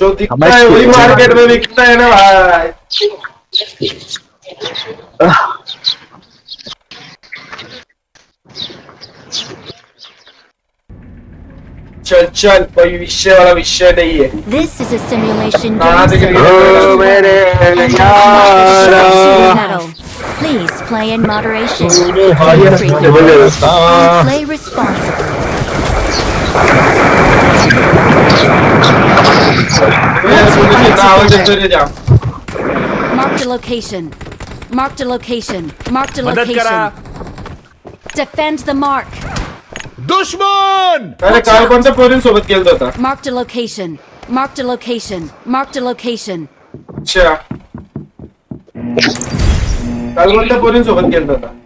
जो दिखता है वही मार्केट में बिकता है ना भाई। चल चल, कोई विषय वाला विषय नहीं है। This is a simulation कहाँ game से server. गिर मेरे And यार sheet metal. Please play in moderation. Feel free to जबरदस्त and play responsibly. Marked a location. Marked a location. Marked a मदद करा location. Defend the mark. दुश्मन अरे काल कोणत्या पोरीं सोबत गेलता होता? Marked a location. Marked a location. Marked a location. अच्छा, काल कोणत्या पोरीं सोबत गेलता होता?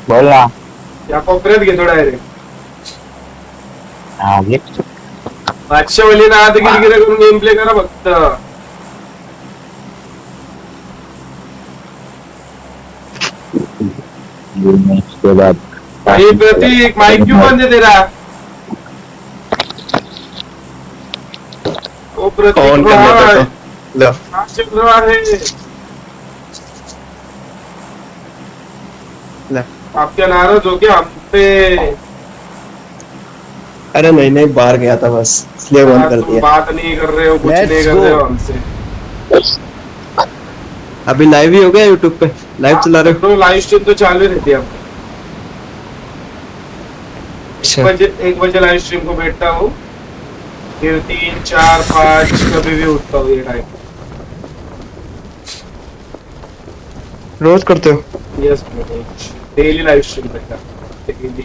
बोल ना या कोपऱ्यात घेतो डायरेक्ट. हा घे बादशाह वली ना आता गिरगिरे करून गेम प्ले करा फक्त. उसके बाद भाई प्रतीक, माइक क्यों बंद है तेरा? ओ प्रतीक ऑन कर लेता भाई, तो लो कहाँ चल रहा है? ले। आप क्या नाराज हो क्या हम पे? अरे नहीं नहीं बाहर गया था बस इसलिए बंद कर तुम दिया। बात नहीं कर रहे हो, कुछ Let's नहीं कर go. रहे हो हमसे. अभी लाइव ही हो गया यूट्यूब पे, लाइव चला रहे हो? तो लाइव स्ट्रीम तो चालू रहती है. अच्छा 1 बजे लाइव स्ट्रीम को बैठता हूँ, फिर 3, 4, 5 कभी भी उठता हूँ ये टाइम. रोज करते हो? यस, डेली लाइव स्ट्रीम करता हूँ. डेली.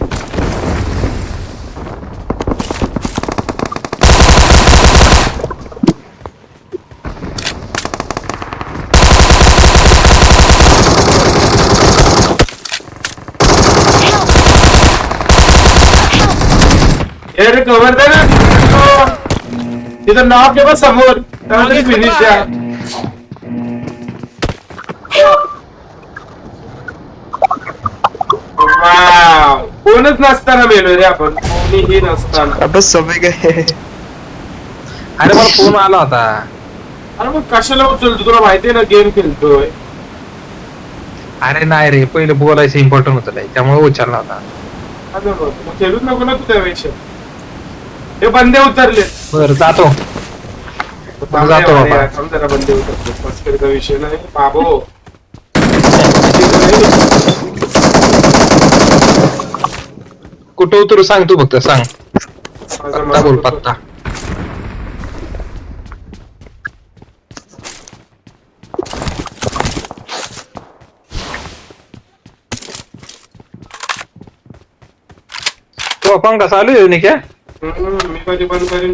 यार कवर दे ना तिथं नाव के बस समोर त्यामध्ये फिनिश द्या. वाव, कोणच नसताना मेलो रे आपण, कोणीही नसताना. अब सभी गए. अरे मला फोन आला होता. अरे मग कशाला उचलतो, तुला माहितीये ना गेम खेळतोय. अरे नाही रे, पहिले बोलायचं इम्पॉर्टंट होतं रे, त्यामुळे उचलला होता. अरे बघ, मग खेळूच नको ना तू त्यापेक्षा. हे बंदे उतरले. बर जातो. जातो बाबा. जरा बंदे उतरले, मस्करीचा विषय नाही बाबो. कुठं उतरू सांग तू, फक्त सांग. माझा पत्ता बोल, पत्ता. तो पंखा चालू आहे नाही क्या? मी कधी बंद करेन.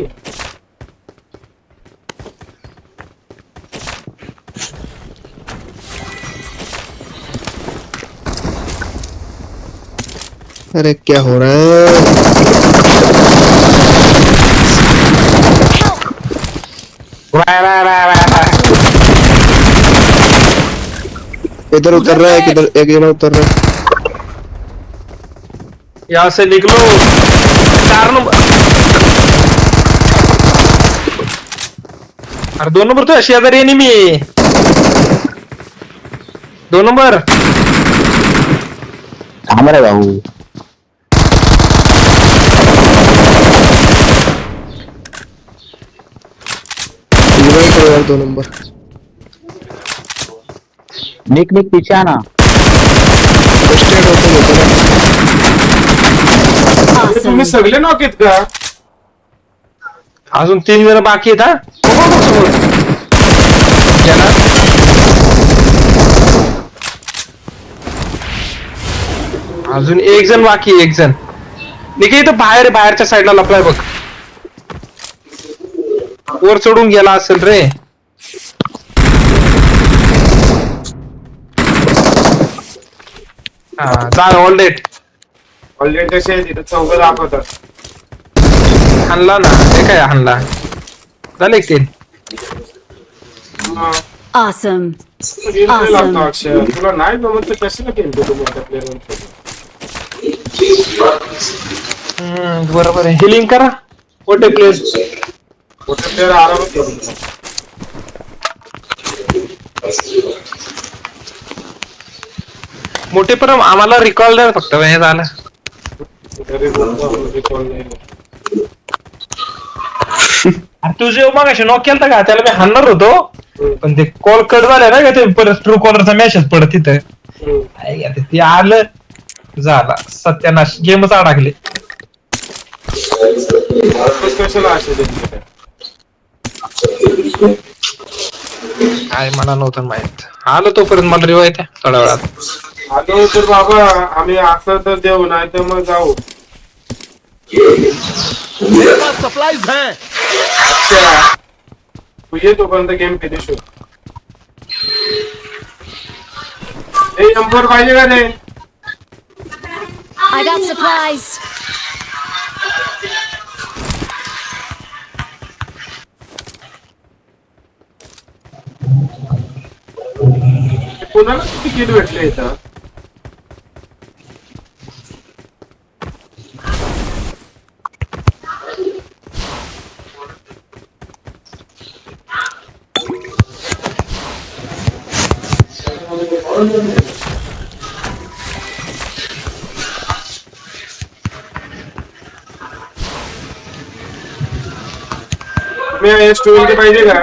अरे क्या हो रहा है? वाह, वाह, वाह, वाह, वाह. इधर उतर रहा है, किधर एक जना उतर रहा है. यहाँ से निकलो. 4 नंबर. अरे 2 नंबर तो शेजारी एनिमी. 2 नंबर. थांब रे भाऊ. यार 2 नंबर. निक निक पीछे आना. स्टेट होते होते अरे तुम्ही सगळे नॉक आहेत का? अजून 3 जण बाकी आहेत. हा बघ, बघ, समोर. गेला. अजून 1 जण बाकी आहे, 1 जण. निघे इथं बाहेरच्या साईडला लपलाय बघ. वर चढून गेला असेल रे. हा जा ऑल डेट. ऑलरेडी कसे आहे तिथं चौघ दाखवतात. हाणला ना ते काय हाणला झाले ते. मग Awesome. skill नाही लागतो अक्षय. तुला नाही जमत तर कशाला खेळतो तू मोठ्या प्लेअर. बरोबर आहे. हिलिंग करा मोठे प्लेस. मोठे प्लेअर आरामात खेळतो. मोठे पण आम्हाला रिकॉल द्या फक्त हे झालं. घरी बोलतो recall नाही. तुझे मग असे नॉक केलता का त्याला मी हाणणार होतो पण ते कॉल कट झाले ना का ते परत ट्रू कॉलरचा मेसेज पडत तिथं. ते आलं झाला सत्यानाश गेमच अडकले. कशाला असे देते? काय मला नव्हतं माहित. आलं तोपर्यंत मला रिवायत आहे थोड्या वेळात. आलो तर बाबा आम्ही असं तर देऊ नाही तर मग जाऊ. अच्छा तू ये तोपर्यंत गेम फिनिश होईल. ए नंबर पाहिजे का रे? I got supplies. कोणाला तिकीट भेटले इथं? तुम्ही स्टोरी पाहिजे का?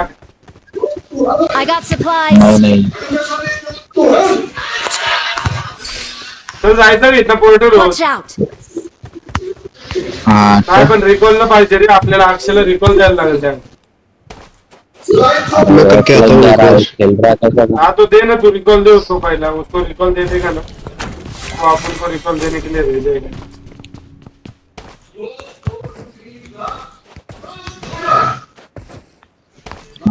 I got supplies. नाही तर जायचं इथं पोर्टल Watch out. हा काय पण रिकॉल न पाहिजे रे आपल्याला. अक्षयला रिकॉल द्यायला लागेल त्या. मैं तो क्या था वो खेल रहा था सब. हाँ तो दे ना तू रिकॉल दे उसको पहला. उसको रिकॉल दे देगा ना वो अपन को रिकॉल देने के लिए भेजेगा.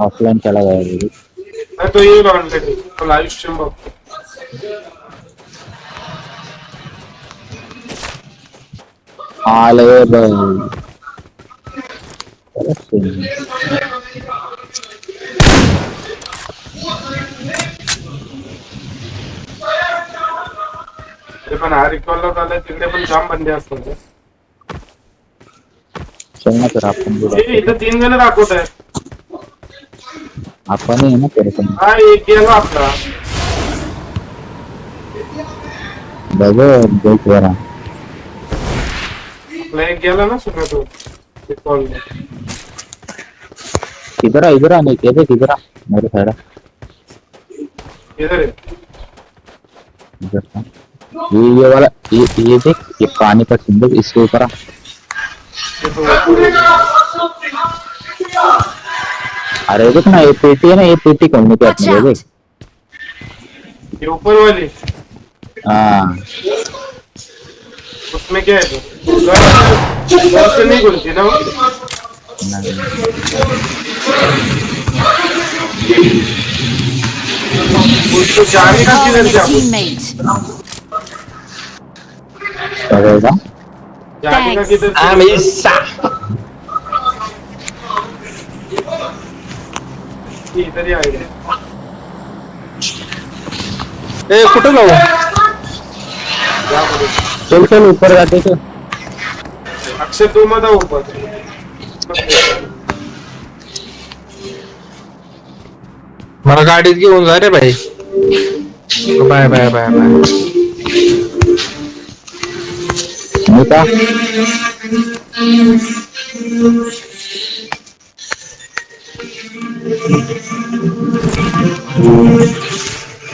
ऑफलाइन चला गया. मैं तो ये ऑलरेडी तो लाइव स्ट्रीम बघतो. आले ते पण हा रिकॉलला झालाय तिकडे पण जाम बंदी असतात. चल ना तर आपण ए, इथं 3 जण दाखवत आहे. आपण आहे ना तर हा एक गेला आपला. देख जरा. आपला एक गेला ना सुद्धा तो रिकॉल. इधर आने के देख इधर आ मेरे साइड. इधर है. इधर आ. ये वाला ये देख ये पानी का सिंबल इसके ऊपर आ. ये तो ऊपर है. अरे देख ना ये पेटी है ना ये पेटी खोलने के Watch अपने out. देख. ये ऊपर वाली हाँ उसमें क्या है तो घर से नहीं खुलती ना वो. उसको जाने का किधर Calling a से आपको? teammate. चलेगा. जाने का Thanks. किधर से? आम्ही सा इधर ही आएगा. ए कुठं जाऊ. क्या बोले? चल चल ऊपर जाते तो. अक्षय तू मत आओ ऊपर. मला गाडीत घेऊन जा रे भाई. Bye bye bye bye. Nita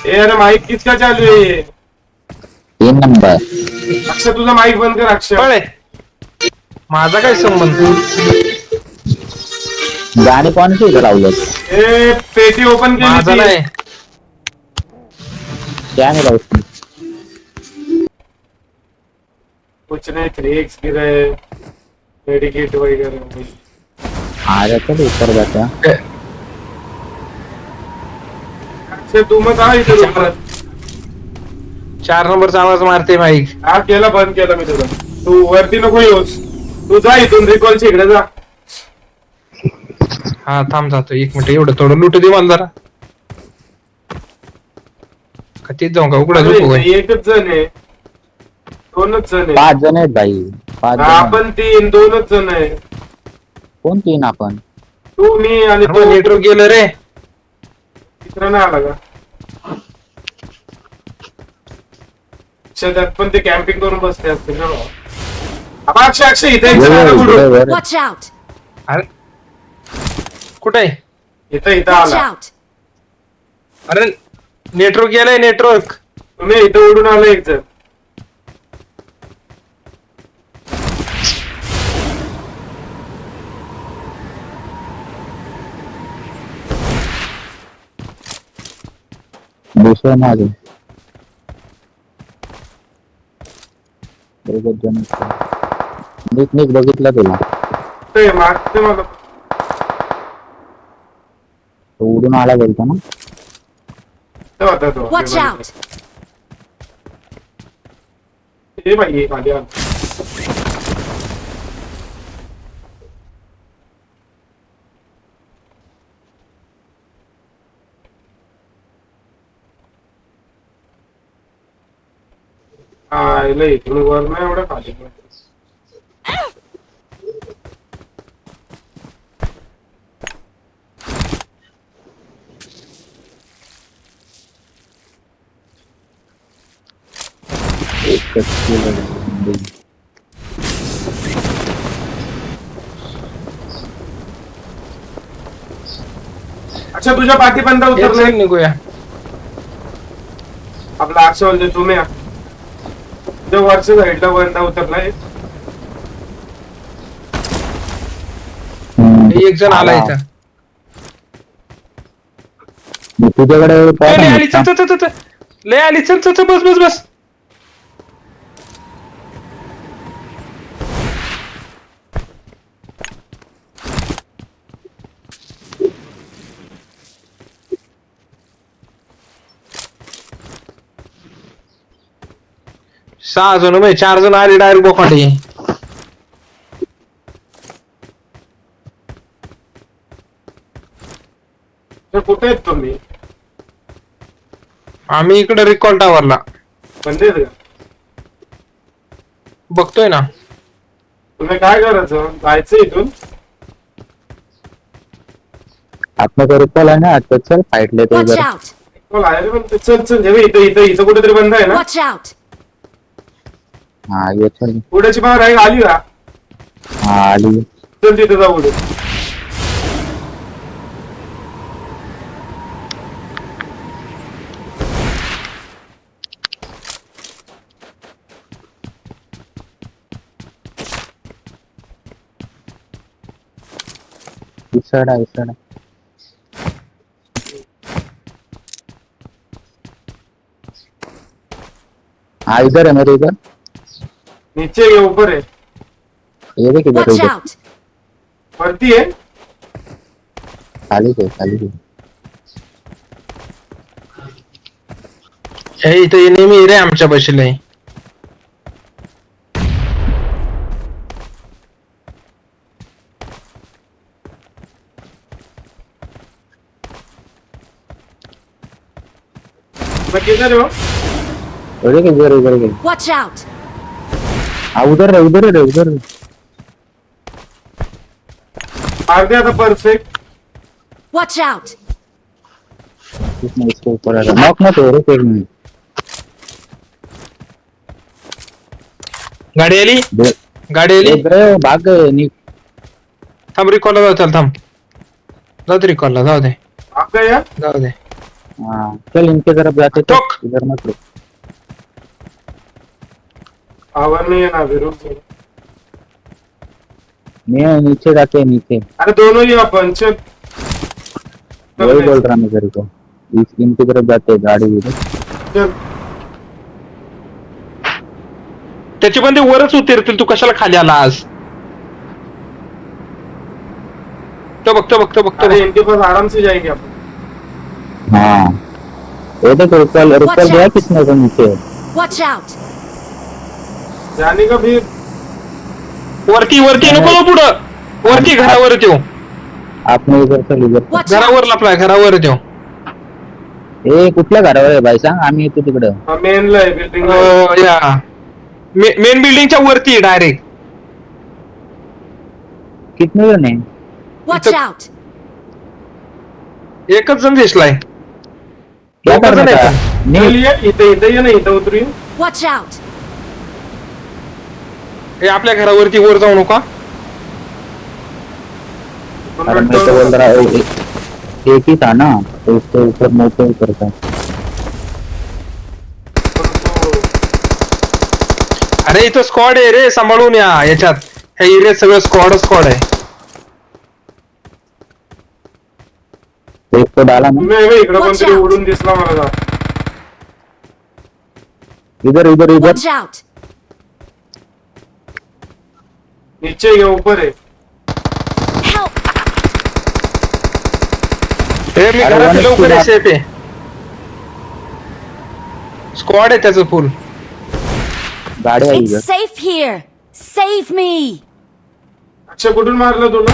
ए अरे माइक किसका चालू है ये? 3 नंबर. अक्षय तुझा माइक बंद कर अक्षय. पळे माझा काय संबंध. गाणी कोणाची इथं लावलं. ए पेटी ओपन माझा केली नाही. ती. त्या नाही लावत. कुछ नहीं 3x गिरा है मेडिकेट वगैरह आ जाते हैं ऊपर जाते हैं। अच्छा तू मत आ इधर ऊपर 4 नंबरचा आवाज मारते माईक. हा केला बंद केला मी तुला तू वरती नको येऊस तू जा इथून रिकॉलच्या इकडे जा हा थांब जातो 1 मिनिट एवढं थोडं लुटू दे मला जरा. का तेच जाऊ का उघडा अरे, झोपू काय? एकच जण आहे 2च जण आहे 5 जण आहेत भाई 5 जण. आपण 3 2च जण आहे कोण 3 आपण? तू मी आणि अरे तो मग नेटवर्क गेलं रे. तिसरा नाही आला का त्यात पण ते कॅम्पिंग करून बसले असते ना अक्षय अक्षय इथे एक जण आला कुठून? वर Watch out! अरे कुठे आहे? इथं इथं Watch आला out! अरे नेटवर्क गेलंय नेटवर्क. तुम्ही इथं उडून आला एक जण दुसरं माझं बरोबर जण नीट नीट बघितलं तुला ते मागते मला तो उडून आला बोलतो ना. तो होता तो Watch out! हे बाई हे खाली आला हा लय इथून वर नाही एवढं खाली एकच केलं. अच्छा तुझ्या पाठी बंदा एक उतरलाय second निघूया. आपला अक्षय बोलते तुम्ही या. तुझ्या वरच्या साईडला बंदा उतरलाय एक जण आला इथं. मी तुझ्याकडे लय आली चल चल चल चल. लय आली चल चल चल बस बस बस. सहा जण म्हणजे 4 जण आले डायरेक्ट बोकांडी. तर कुठे आहेत तुम्ही आम्ही इकडे रिकॉल टावरला बंदे आहेत का बघतोय ना. तुम्ही काय करायचं जायचं इथून आपलं रिकॉल आहे ना आता चल फाईटले ते Watch जर out! चल आहे पण ते चल चल हे इथं इथं इथं कुठेतरी बंद आहे ना Watch out! हा ये चल. पुढेची पावर आहे आली का हा आली. चल तिथं जाऊ पुढे इसडा इसडा हाँ इधर है मेरे इधर. नीचे ये ऊपर है ये देख इधर Watch इधर out! वरती है खाली है खाली है. हे इथं नेहमी रे आमच्या बशीला. मैं किधर हूँ इधर इधर इधर इधर. Watch out! हाँ उधर है उधर है उधर. मार दिया था परफेक्ट Watch out! इसमें इसके ऊपर है. नॉक मत हो रे एक मिनट. गाडी आली गाडी आली. देख रहे हो भाग गए नी. थांब रिकॉलला जाऊ चल थांब. जाऊ दे रिकॉलला जाऊ दे आप गया जाऊ दे. हाँ चल इनके तरफ जाते तो टोक. इधर मत रुक. आवर नहीं है ना अभी रुक जाओ। मैं नीचे जाते हैं नीचे. अरे दोनों ही अपन चल वही बोल रहा मैं तेरे को. इनकी तरफ जाते हैं गाड़ी इधर. चल ते त्याचे पण ते वरच उतरतील, तू कशाला खाली आलास? तो बघतो अरे इनके पास आराम से जाएंगे अपन। हाँ वो देखो रुपल रुपल गया किसने को नीचे। Watch out! जाने का भी वरती नको ना पुढं, वरती घरावर येतो, आपने इधर से इधर Watch घरावर out! लपलाय, घरावर येतो. ए कुठल्या घरावर आहे बाई सांग, आम्ही येतो तिकडं। मेन ला आहे बिल्डिंग या मेन बिल्डिंगच्या वरती डायरेक्ट. कितने जण आहे? Watch out! एकच जण दिसलाय. क्या दोघं जण करना था? आहेत. नहीं इथे ये ना, इथं उतरू Watch out! हे आपल्या घरावरती वर जाऊ नका. अरे मैं तो बोल रहा एक ही था ना, तो उसके ऊपर मोटे ऊपर था। अरे इथं स्क्वॉड आहे रे, सांभाळून या. याच्यात ह्या एरियात सगळं स्क्वॉड आहे. एक तो डाला ना इकडं कोणतरी उडून दिसला मला. इधर इधर इधर। Watch out! नीचे ये, ऊपर आहे. Help! हे मी अरे घरात वन लवकर स्क्वॉड. सेफ आहे. स्क्वॉड आहे त्याचं फुल. गाड़ी आई It's इधर। safe here! Save me! अच्छा कुठून मारलं तुला?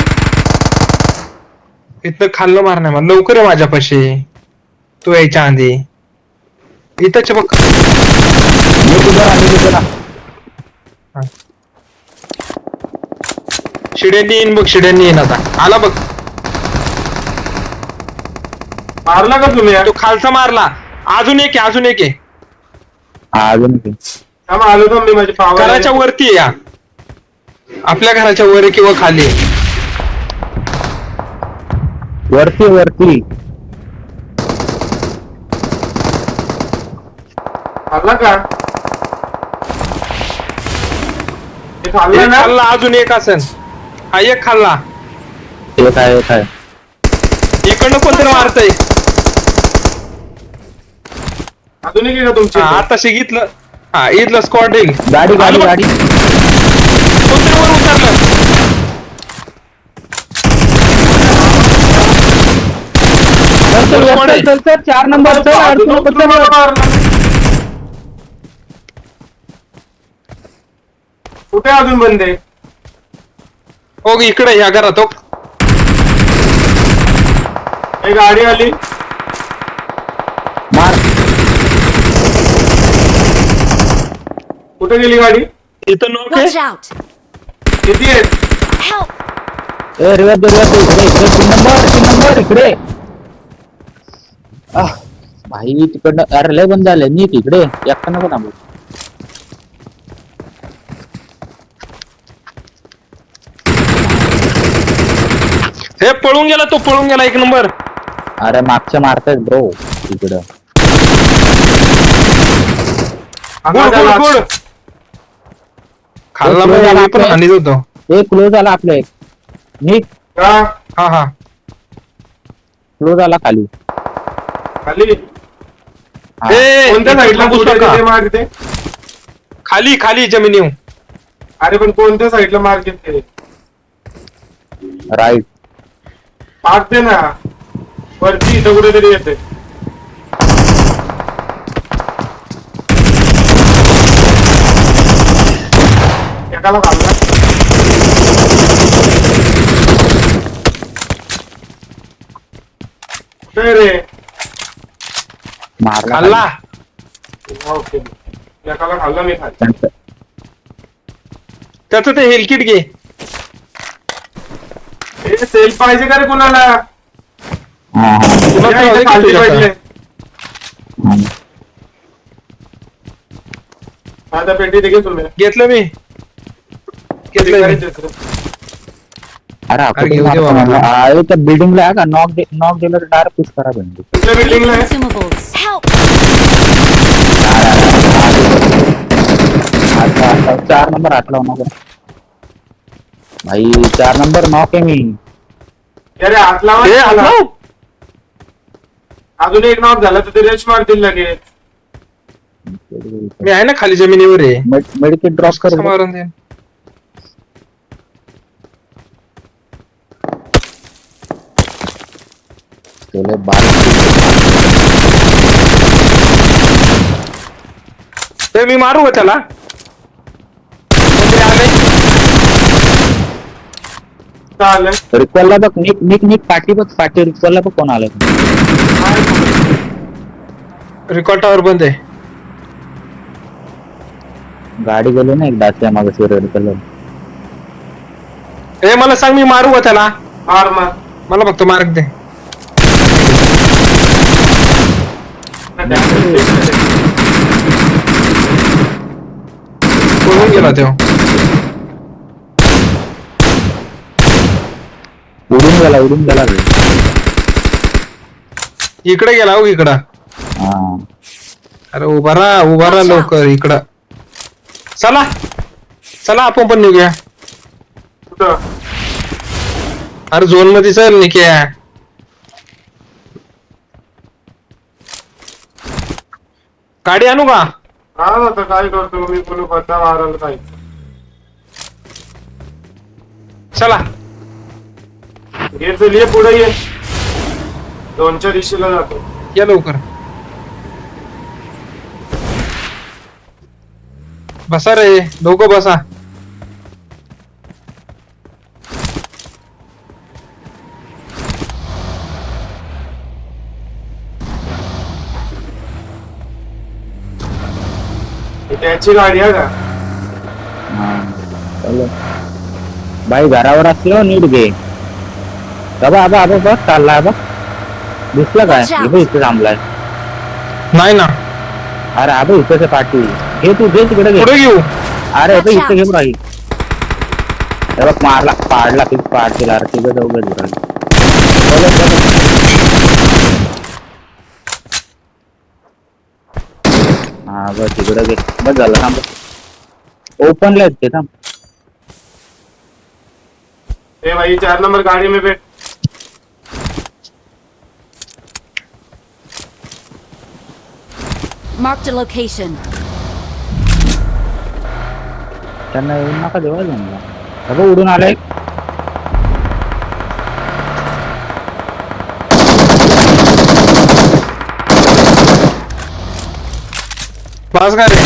इथं खाल्लं मारणार मला. लवकर आहे माझ्यापाशी, तू यायच्या आधी. इथंच बघ. ये किधर आ, ये किधर आ? शिड्यांनी येईन बघ, शिड्यांनी येईन आता. आला बघ, मारला का तुम्ही? तो खालचा मारला. अजून एक आहे. हाँ अजून की थांब आलो तर मी, माझी पावर घराच्या वरती आहे या. आपल्या घराच्या वर आहे किंवा खाली आहे. वरती वरती। खाल्ला का? हे खाल्लं एक ना? खाल्ला, अजून एक असेल. हा एक खाल्ला. एक है इकडनं कोणतरी मारतय. अजून एक आहे का तुमची? आता शिगितलं. हा इथलं स्क्वॉड येईल. गाड़ी गाड़ी गाड़ी। कोणतरी वर उतरलं. चल 4 नंबर चल अजून अर्जुन उतरून मला मारलं. कुठे अजून बंदे? हो इकडे ह्या घरात हो. एक गाडी आली. मार। कुठे गेली गाडी? इथं नोक Watch आहे. out! किती आहेत? Help! ए रिवर्स इकडे इकडे 3 नंबर इकडे। भाई तिकडनं अरे लय बंद झाले नीट इकडे एकटा नको थांबू। हे पळून गेला 1 नंबर. अरे मागच्या मारतायत ब्रो इकडं। गुड. खाल्ला म्हणजे मी पण हानीत होतो. एक क्लोज आला आपल्या एक नीट का? हा क्लोज आला खाली। खाली हा. ए, कोणत्या इथं साईडला थांबूच कुठे नका. तिथे मार ते? खाली जमीन येऊ. अरे पण कोणत्या साईडला मार घेते? राईट पाडते ना वरती, इथं कुठेतरी येते. एकाला खाल्ला. कुठे रे? मारला खाल्ला. ओके, एकाला खाल्ला मी खाली. खाली. त्याचं ते हेलकिट घे. हे सेल पाहिजे का रे कुणाला? हा हा तुला या तर इथे हवे खाली की पाहिजे. हा. आता पेटी दे तुम्ही. घेतलं मी. घेतलं. अरे आपण घेऊ दे बाबा. अरे त्या बिल्डिंगला आहे का नॉक दिलं तर डायरेक्ट पुश करा बंदी। कुठल्या बिल्डिंगला आहे? Consumables. Help! आता 4 नंबर हात लावू नको भाई। 4 नंबर नॉक आहे मी। अरे हात लावा ए, हात त्याला. लाव. अजून एक नॉक झाला तर ते रेश मारतील लगेच. मी आहे ना खाली जमिनीवर आहे. मेडिकेट ड्रॉप कर कसं मारून दे. तुला बारीक ते मी मारू का त्याला? कोणतरी आलंय? चालेल. रिकॉलला बघ, नीट नीट नीट पाठी बघ, पाठी रिकॉलला बघ कोण आलं. रिकॉर्ड टावर बंद आहे. गाडी गेली ना एकदा त्या मागे रेड कलर. ए मला सांग, मी मारू का त्याला? मार मार. मला फक्त मार्क दे. पळून गेला तो. उडून गेला रे. इकडे गेला हो, इकडं. हा अरे उभा राहा लवकर इकडं. चला आपण पण निघूया. कुठं? अरे झोन मध्ये चल निघ्या. गाडी आणू का? हा आता काय करतो मी, कोणी बद्दा मारायला काय. चला घे चल, ये पुढे ये. 2च्या दिशेला जातो. या लवकर. बसा रे दोघं बसा. त्याची गाडी आहे का? हा चलो बाई, घरावर असलो नीट घे. आबा बघ चाललाय बघ. दिसलं काय? हे बघ इथे थांबलाय. नाही ना. अरे आबा इथे पाठी घे, तू घे तिकडे घे. पुढे घेऊ. अरे बघ इथे घेऊन राहील. हे बघ मारला, पाडला पीक पाड केला. अरे तिकडे जाऊ घे. हा बस तिकडे घे. बस झालं थांब. ओपनला आहेत ते, थांब. ए भाई 4 नंबर गाड़ी में बैठ. Marked a location. त्यांना येऊन नका देवा जमला. बघ उडून आलाय. बस का रे?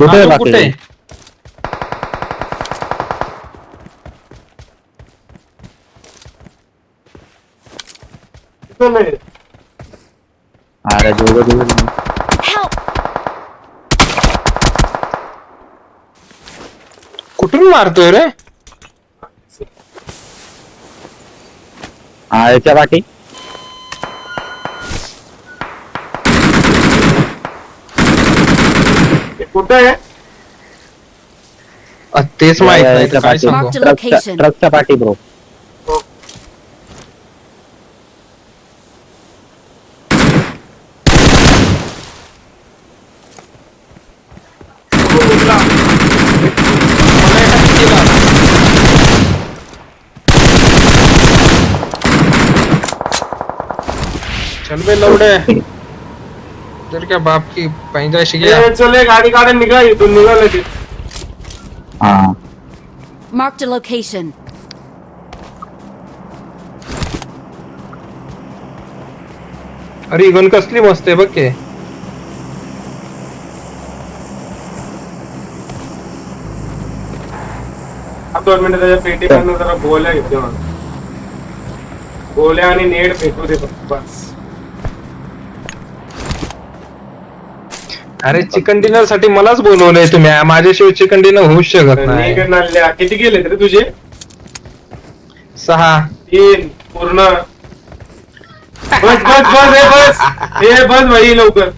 कुठे हा, तू बाकी कुठे? कितना नहीं? अरे दोघं Help! कुठून मारतोय रे? हा याच्या पाठी. कुठे आहे? तेच माहित नाही याच्या तर काय पाठी. सांगू. Marked a location. ट्रकच्या पाठी ब्रो. चल बे लवडे. तर क्या बाप की पैदाशी गया. ये चले गाड़ी काढून निघा इथून, निघाले ते. हा Marked a location. अरे ही गण कसली मस्त आहे बघ के. अब 2 मिनिटं त्याच्या पेटीकडनं जरा गोळ्या घेते मला. गोळ्या आणि नेट भेटू दे फक्त बस. अरे चिकन डिनर साठी मलाच बोलवलंय तुम्ही. माझ्याशिवाय चिकन डिनर होऊच शकत नाही. नेट नाल्या किती गेले रे तुझे? 6. 3 पूर्ण. बस बस बस हे बस. हे बस भाई लवकर.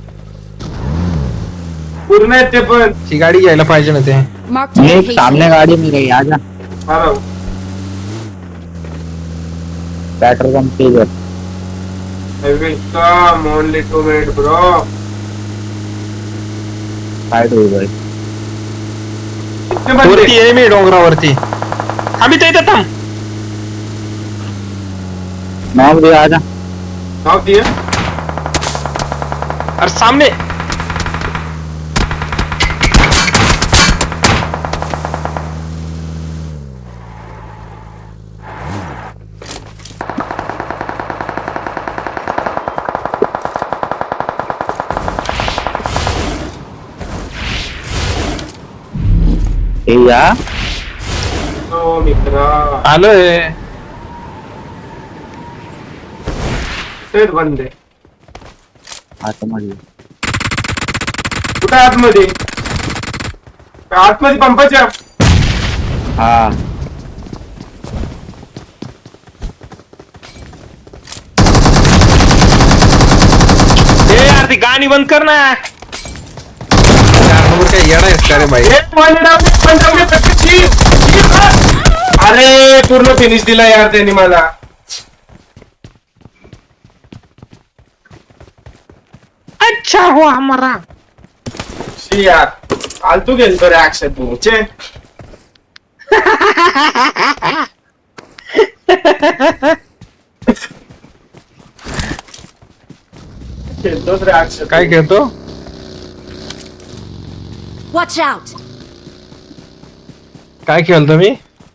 पूर्ण आहेत ते पण. ती गाडी घ्यायला पाहिजे ना ते. Marked a एक सामने location. गाड़ी में गई. आजा मारा. पेट्रोल पंप पे इधर. I will come only 2 minutes bro. Fight हुई भाई. कितने बंदे? वरती आहे मी डोंगरावरती. आम्ही तर इथे थांब. नॉक दिया आजा नॉक दिया और सामने हे या ओ मित्रा आलोय. तेच बंद आहे आतमध्ये कुठे आतमध्ये आतमध्ये पंपाच्या हा ए यार ती गाणी बंद कर ना. 4 नंबर काय येडा आहेस का रे भाई. एक वन डाउन वन डाउन पटकन अरे पूर्ण फिनिश दिला यार त्यांनी मला. अच्छा हो हमारा. शी यार फालतू गेलतो रे अक्षर तुमचे. खेळतोच रे अक्षर. काय खेळतो. Watch out! काय खेळतो मी.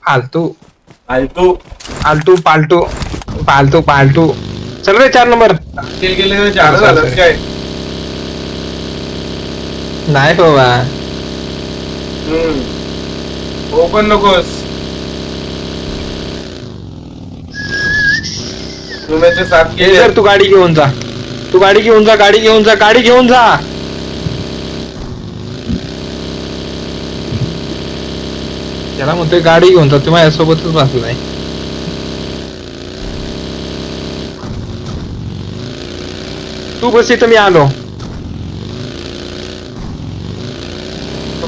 फालतू फालतू आलटू पालटू पालतू पालटू. चल रे 4 नंबर. खेळ गेले झालं झालं काय. नाही बाबा. हो पण नकोस. तुम्ही साथ ये जर तू गाडी घेऊन जा. तू गाडी घेऊन जा. गाडी घेऊन जा. गाडी घेऊन जा. त्याला म्हणतोय गाडी घेऊन जा. तू माझ्यासोबतच बसलाय. तू बस इथं मी आलो.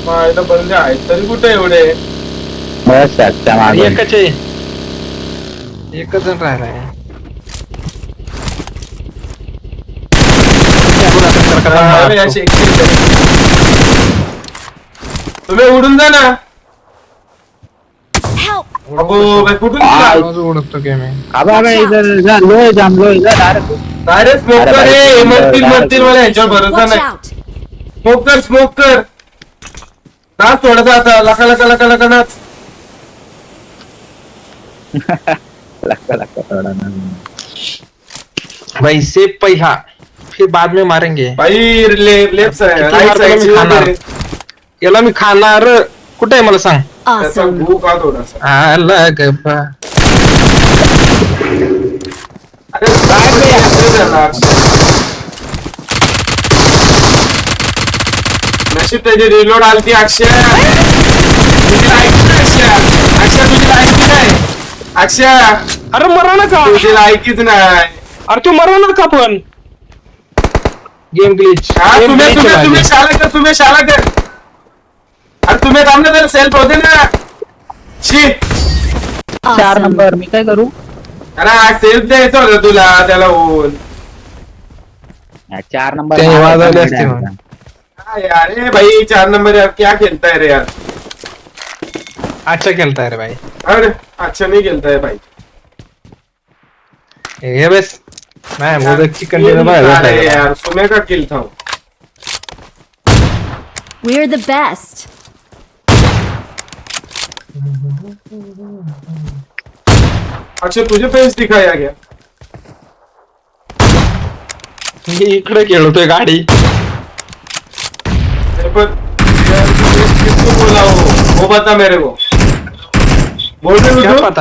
पाहायला बंद आहे तरी कुठे एवढे. बस आजच्या मागे एकच आहे. एकच जण राहिलाय. अरे अशी एकटीच आहे. तुम्ही उडून जा ना. Help! अबो भाई कुठून दिला? आ- रोज उडकतो की मी. अबे अबे इधर जा लो जाम लो इधर डायरेक्ट अरे स्मोक अरे कर भाई, रे. मरतील डायरेक्ट- मरतील मला ह्याच्यावर भरोसा Watch नाही. out! स्मोक कर स्मोक कर. नाच थोडासा आता लका लका लका लका नाच. लगता थोड़ा ना भाई सेफ पहिला फिर बाद में मारेंगे. भाई लेफ्ट साइड किती राइट मारतो मी खाणार? साइड. याला मी खाणार. कुठे आहे मला सांग. त्याचा Awesome! भूक हा थोडासा. आला गप्पा. अरे काय रे असं झालं. नशीब त्याची रिलोड आलती अक्षय. तुझी लायकी नाही अक्षय. अक्षय तुझी लायकी नाही. अक्षय अरे मरा ना का. तुझी लायकीच नाही. अरे तू मरा ना का पण. Game glitch. हा तुम्ही तुम्ही तुम्ही शाला कर. तुम्ही शाला कर. अरे तुम्ही थांब ना. सेल्फ होते ना. शी 4 Awesome! नंबर मी काय करू अरे सेल्फ द्यायचं होतं तुला त्याला होऊन. 4 नंबर ते मारा वाजवले होता असते गाड्या. काय यार रे भाई 4 नंबर यार क्या खेलता है रे यार. अच्छा खेळताय रे भाई. अरे अच्छा नहीं खेलता है भाई. हे बस नाही मोदकची अरे कंटिन्यू यार सुमे का किल था. We're the best! अच्छा तुझे फेस दिखाया गया. मी इकडे खेळतोय गाडी. पर यार, किसको बोला वो बता मेरे को. बोल रहे क्या हो पता.